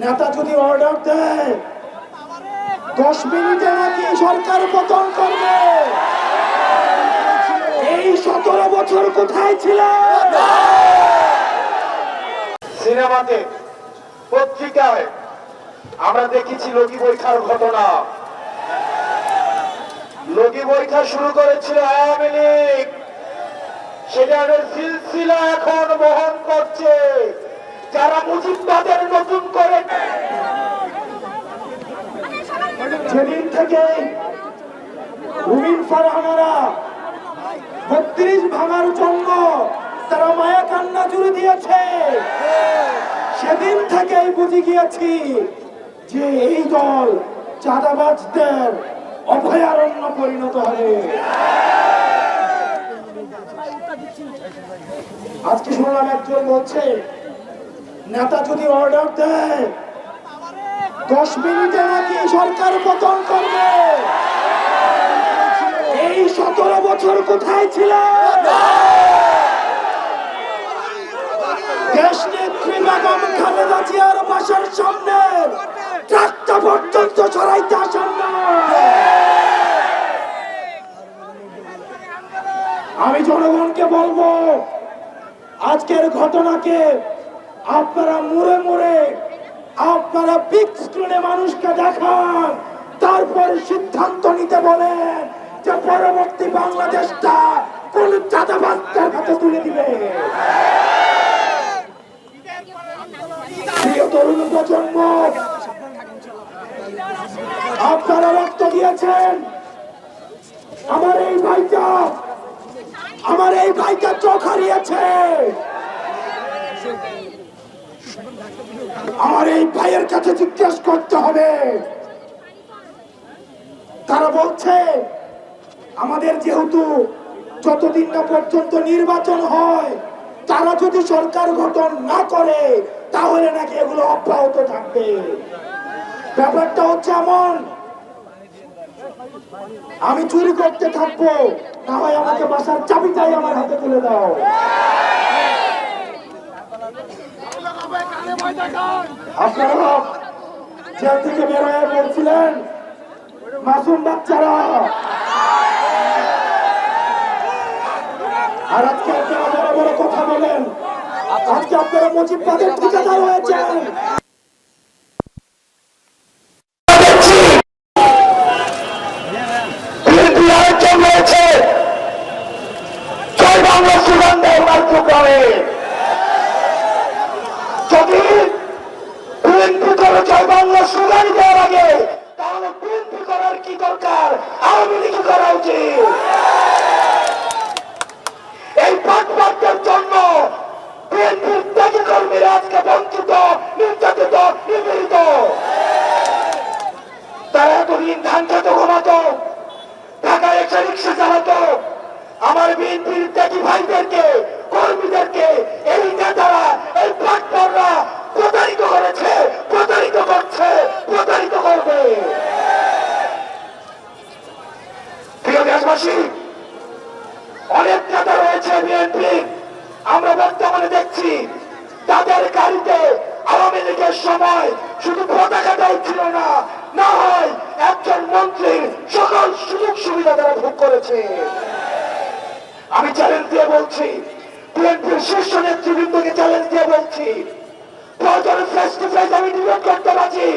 নেতা যদি অর্ডার দেয় 10 মিনিটে নাকি সরকার পতন করবে, এই 17 বছর কোথায় ছিল? সিনেমাতে, পত্রিকায় আমরা দেখেছি লগি বৈঠার ঘটনা। লগি বৈঠা শুরু করেছিল আওয়ামী লীগ, সেটার সিলসিলা এখন বহন করছে যারা মুজিববাদের নতুন করে। যেদিন থেকে রুমিন ফারহানারা 32 ভাঙার জন্য তারা মায়া কান্না জুড়ে দিয়েছে, সেদিন থেকেই বুঝে গিয়েছি যে এই দল চাঁদাবাজদের অভয়ারণ্য পরিণত হবে। আজকে শুনলাম একজন বলছে নেতা যদি অর্ডার দেয় 10 মিনিটে নাকি সরকার পতন করবে, এই 17 বছর কোথায় ছিল? দেশ নেত্রী বেগম খালেদা জিয়ার বাসার সামনে ট্রাকটা পর্যন্ত সরাইতে আসেন না। আমি জনগণকে বলবো, আজকের ঘটনাকে আপনারা মুড়ে মুড়ে আপনারা বিগ স্ক্রিনে মানুষকে দেখান, তারপর সিদ্ধান্ত নিতে বলেন যে পরবর্তী বাংলাদেশটা কোন চাঁদাবাজদের হাতে তুলে দিবে। প্রিয় তরুণ প্রজন্ম, আপনারা রক্ত দিয়েছেন, আমার এই ভাইটা চোখ হারিয়েছে। আমার এই ভাইয়ের কাছে জিজ্ঞেস করতে হবে। তারা বলছে আমাদের যেহেতু যতদিন না পর্যন্ত নির্বাচন হয়, তারা যদি সরকার গঠন না করে তাহলে নাকি এগুলো অব্যাহত থাকবে। ব্যাপারটা হচ্ছে এমন, আমি চুরি করতে থাকবো, না হয় আমাকে বাসার চাবিটাই আমার হাতে তুলে দাও। আপনারা জেল থেকে বের হয়ে বলছিলেন মাসুম বাচ্চারা, আর আজকে আপনারা বড় বড় কথা বলেন। আজকে আপনারা মুজিববাদের ঠিকাদার হয়েছেন। যদি বিএনপি করে জয় বাংলা স্লোগান দেওয়ার আগে তাহলে বিএনপি করার কি দরকার, আওয়ামী লীগ করা উচিত। এই পাটপাটদের জন্য বিএনপির ত্যাগী কর্মীরা আজকে বঞ্চিত, নির্যাতিত, নিপীড়িত। তারা এতদিন ধান খেতে ঘুমাতো, ঢাকায় এসে রিক্সা চালাতো। আমার বিএনপির ত্যাগী ভাইদেরকে, কর্মীদেরকে এই নেতারা, এই পাটপাটরা প্রতারিত করেছে, প্রতারিত করছে, প্রতারিত করবে। প্রিয় দেশবাসী, অনেক নেতা রয়েছে বিএনপি, আমরা বর্তমানে দেখছি তাদের গাড়িতে আওয়ামী লীগের সময় শুধু পতাকাটাই ছিল না, না হয় একজন মন্ত্রীর সকল সুযোগ সুবিধা তারা ভোগ করেছে। আমি চ্যালেঞ্জ দিয়ে বলছি, বিএনপির শীর্ষ নেতৃবৃন্দকে চ্যালেঞ্জ দিয়ে বলছি, প্রয়োজনে ফেস টু ফেস আমি ডিবেট করতে পারছি।